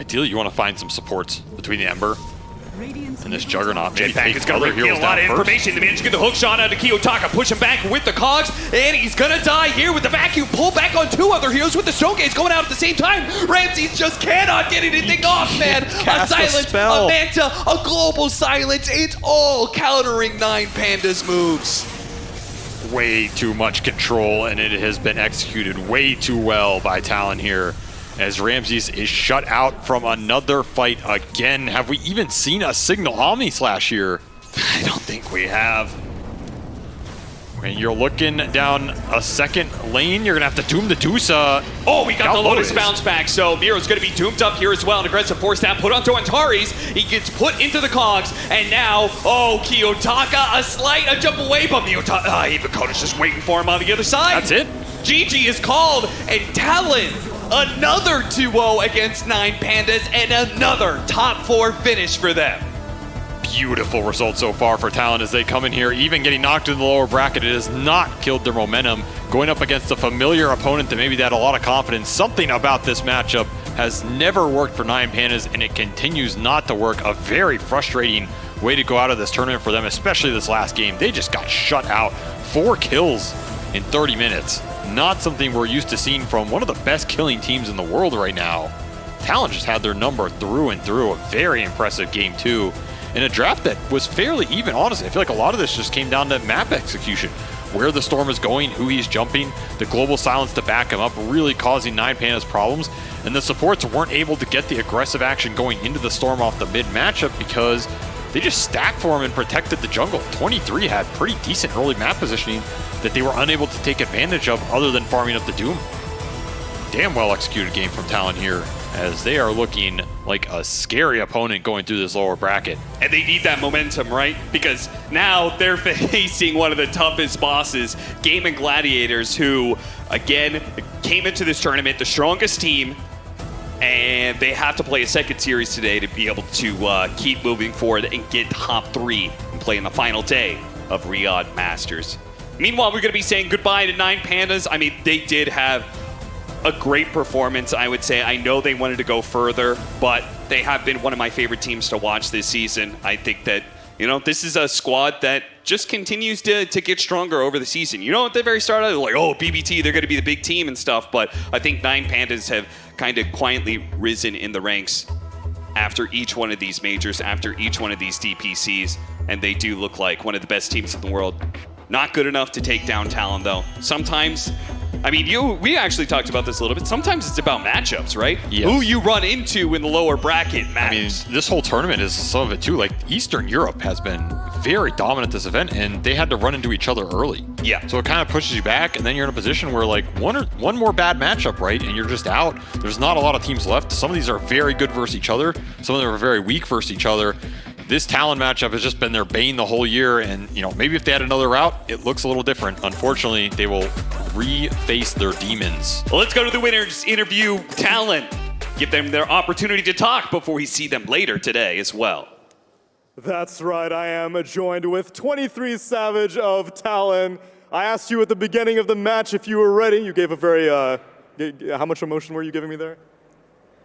Ideally, you want to find some supports between the Ember and this Juggernaut. Maybe Jetpack is going to reveal a lot of information. They managed to get the hook shot out of Kiyotaka, push him back with the cogs, and he's going to die here with the vacuum. Pull back on two other heroes with the Stone Gaze going out at the same time. Ramzes just cannot get anything off, man. A silence, a Manta, a global silence. It's all countering 9PANDAS moves. Way too much control, and it has been executed way too well by Talon here, as Ramzes is shut out from another fight again. Have we even seen a Signal Omni Slash here? I don't think we have. When you're looking down a second lane, you're going to have to doom the Dusa. Oh, we got the Lotus bounce back, so Miro's going to be doomed up here as well. An aggressive force down put onto Antares. He gets put into the cogs, and now, oh, Kiyotaka, a jump away, but Ivakota's just waiting for him on the other side. That's it. GG is called, and Talon, another 2-0 against 9PANDAS, and another top 4 finish for them. Beautiful result so far for Talon as they come in here, even getting knocked in the lower bracket. It has not killed their momentum. Going up against a familiar opponent that maybe they had a lot of confidence. Something about this matchup has never worked for 9PANDAS, and it continues not to work. A very frustrating way to go out of this tournament for them, especially this last game. They just got shut out. 4 kills in 30 minutes. Not something we're used to seeing from one of the best killing teams in the world right now. Talon just had their number through and through. A very impressive game too. In a draft that was fairly even, honestly. I feel like a lot of this just came down to map execution. Where the Storm is going, who he's jumping, the global silence to back him up, really causing 9PANDAS problems. And the supports weren't able to get the aggressive action going into the Storm off the mid matchup because they just stacked for him and protected the jungle. 23 had pretty decent early map positioning that they were unable to take advantage of other than farming up the Doom. Damn well executed game from Talon here, as they are looking like a scary opponent going through this lower bracket. And they need that momentum, right? Because now they're facing one of the toughest bosses, Gaming Gladiators, who, again, came into this tournament the strongest team, and they have to play a second series today to be able to keep moving forward and get top 3 and play in the final day of Riyadh Masters. Meanwhile, we're going to be saying goodbye to 9PANDAS. I mean, they did have a great performance, I would say. I know they wanted to go further, but they have been one of my favorite teams to watch this season. I think that, you know, this is a squad that just continues to get stronger over the season. You know, at the very start, they're like, oh, BBT, they're going to be the big team and stuff, but I think 9PANDAS have kind of quietly risen in the ranks after each one of these majors, after each one of these DPCs, and they do look like one of the best teams in the world. Not good enough to take down Talon, though. Sometimes, I mean, we actually talked about this a little bit. Sometimes it's about matchups, right? Yes. Who you run into in the lower bracket matters. I mean, this whole tournament is some of it too. Like, Eastern Europe has been very dominant this event, and they had to run into each other early. Yeah. So it kind of pushes you back, and then you're in a position where, like, one more bad matchup, right, and you're just out. There's not a lot of teams left. Some of these are very good versus each other. Some of them are very weak versus each other. This Talon matchup has just been their bane the whole year, and, you know, maybe if they had another route, it looks a little different. Unfortunately, they will reface their demons. Well, let's go to the winners interview Talon. Give them their opportunity to talk before we see them later today as well. That's right, I am joined with 23 Savage of Talon. I asked you at the beginning of the match if you were ready. You gave a very, how much emotion were you giving me there?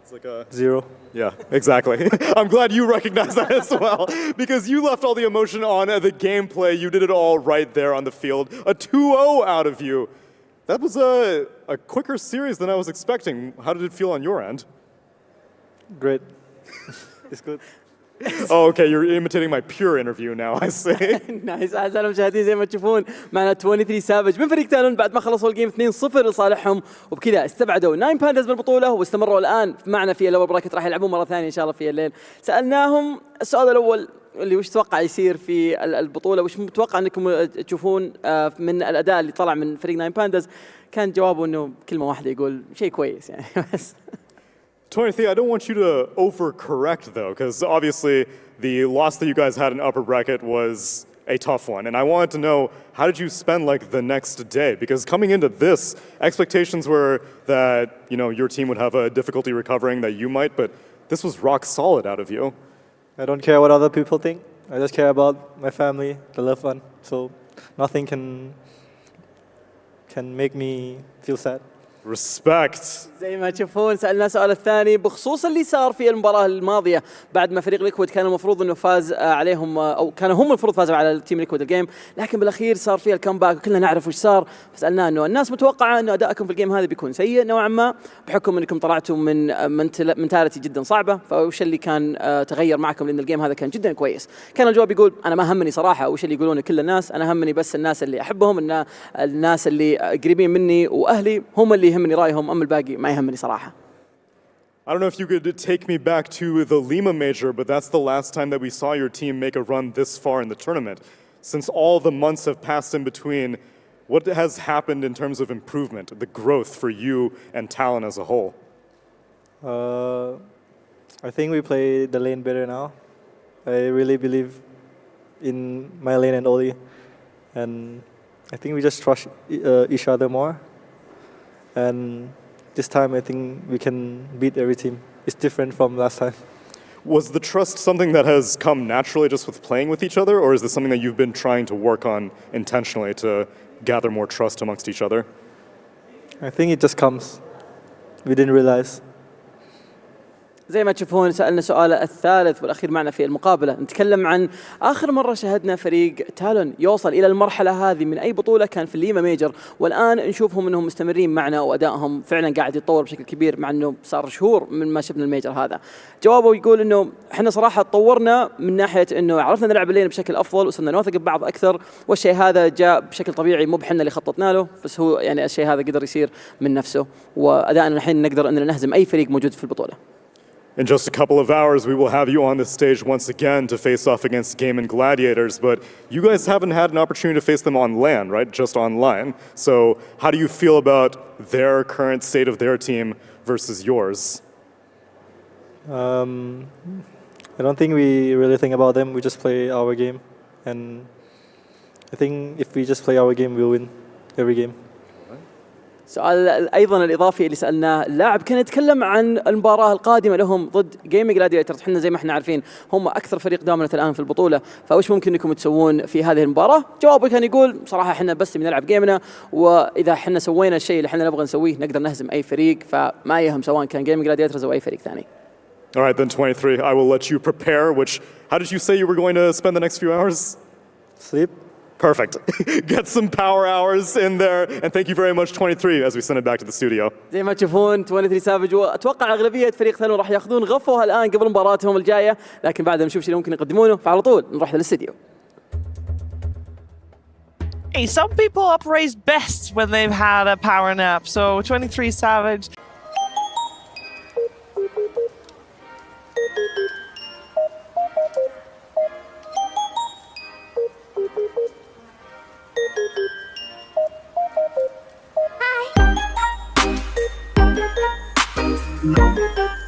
It's like a 0. Yeah, exactly. I'm glad you recognize that as well, because you left all the emotion on the gameplay. You did it all right there on the field. A 2-0 out of you. That was a quicker series than I was expecting. How did it feel on your end? Great. It's good. Oh, okay, you're imitating my pure interview now, I see. نايس اعزائي المشاهدين زي ما تشوفون معنا 23 سافج من فريق تالون بعد ما خلصوا الجيم 2-0 لصالحهم وبكذا استبعدوا 9PANDAS من البطوله واستمروا الان معنا في اللور براكت راح يلعبون مره ثانيه ان شاء الله في الليل. سالناهم السؤال الاول اللي وش تتوقع يصير في البطوله، وش متوقع انكم تشوفون من الاداء اللي طلع من فريق 9PANDAS. كان جوابه انه كلمه واحده يقول شيء كويس يعني بس. 23, I don't want you to overcorrect, though, because obviously the loss that you guys had in upper bracket was a tough one. And I wanted to know, how did you spend, like, the next day? Because coming into this, expectations were that, you know, your team would have a difficulty recovering, that you might, but this was rock solid out of you. I don't care what other people think. I just care about my family, the loved one. So nothing can make me feel sad. Respect. زي ما تشوفون سألنا السؤال الثاني بخصوص اللي صار في المباراة الماضية بعد ما فريق ليكويد كان المفروض انه فاز عليهم او كانوا هم المفروض فازوا على التيم ليكويد الجيم، لكن بالاخير صار فيها الكامباك وكلنا نعرف وش صار. فسألناه انه الناس متوقعة انه ادائكم في الجيم هذا بيكون سيء نوعا ما بحكم انكم طلعتوا من منتاليتي جدا صعبة، فوش اللي كان تغير معكم لان الجيم هذا كان جدا كويس؟ كان الجواب يقول انا ما همني صراحة وش اللي يقولونه كل الناس، انا همني بس الناس اللي احبهم، الناس اللي قريبين مني واهلي هم اللي يهمني رايهم، اما الباقي ما يهمني صراحة. I don't know if you could take me back to the Lima Major, but that's the last time that we saw your team make a run this far in the tournament. Since all the months have passed in between, what has happened in terms of improvement, the growth for you and Talon as a whole? I think we play the lane better now. I really believe in my lane and Oli, and I think we just trust each other more. And this time, I think we can beat every team. It's different from last time. Was the trust something that has come naturally just with playing with each other, or is this something that you've been trying to work on intentionally to gather more trust amongst each other? I think it just comes. We didn't realize. زي ما تشوفون سألنا سؤال الثالث والأخير معنا في المقابلة، نتكلم عن آخر مرة شاهدنا فريق تالون يوصل إلى المرحلة هذه من أي بطولة كان في الليما ميجر، والآن نشوفهم أنهم مستمرين معنا وأدائهم فعلا قاعد يتطور بشكل كبير مع أنه صار شهور من ما شفنا الميجر هذا. جوابه يقول أنه إحنا صراحة تطورنا من ناحية أنه عرفنا نلعب الليل بشكل أفضل وصرنا نوثق ببعض أكثر، والشيء هذا جاء بشكل طبيعي مو بحنا اللي خططنا له، بس هو يعني الشيء هذا قدر يصير من نفسه، وأدائنا الحين نقدر أننا نهزم أي فريق موجود في البطولة. In just a couple of hours, we will have you on the stage once again to face off against Game and Gladiators, but you guys haven't had an opportunity to face them on LAN, right? Just online. So how do you feel about their current state of their team versus yours? I don't think we really think about them. We just play our game. And I think if we just play our game, we'll win every game. سؤال ايضا الاضافي اللي سالناه اللاعب كان يتكلم عن المباراه القادمه لهم ضد جيمنج جلاديترز. احنا زي ما احنا عارفين هم اكثر فريق دوميننت الان في البطوله، فايش ممكن انكم تسوون في هذه المباراه؟ جوابه كان يقول صراحه احنا بس بنلعب جيمنا، واذا احنا سوينا الشيء اللي احنا نبغى نسويه نقدر نهزم اي فريق، فما يهم سواء كان جيمنج جلاديترز او اي فريق ثاني. All right, then 23, I will let you prepare, which, how did you say you were going to spend the next few hours? Sleep. Perfect. Get some power hours in there, and thank you very much, 23, as we send it back to the studio. زي ما تشوفون 23 سافج، واتوقع اغلبيه فريق ثاني راح ياخذون غفوه الان قبل مباراتهم الجايه، لكن بعدها نشوف شو ممكن يقدمونه، فعلى طول نروح للاستديو. Hey, some people operate best when they've had a power nap, so 23 Savage. Hi.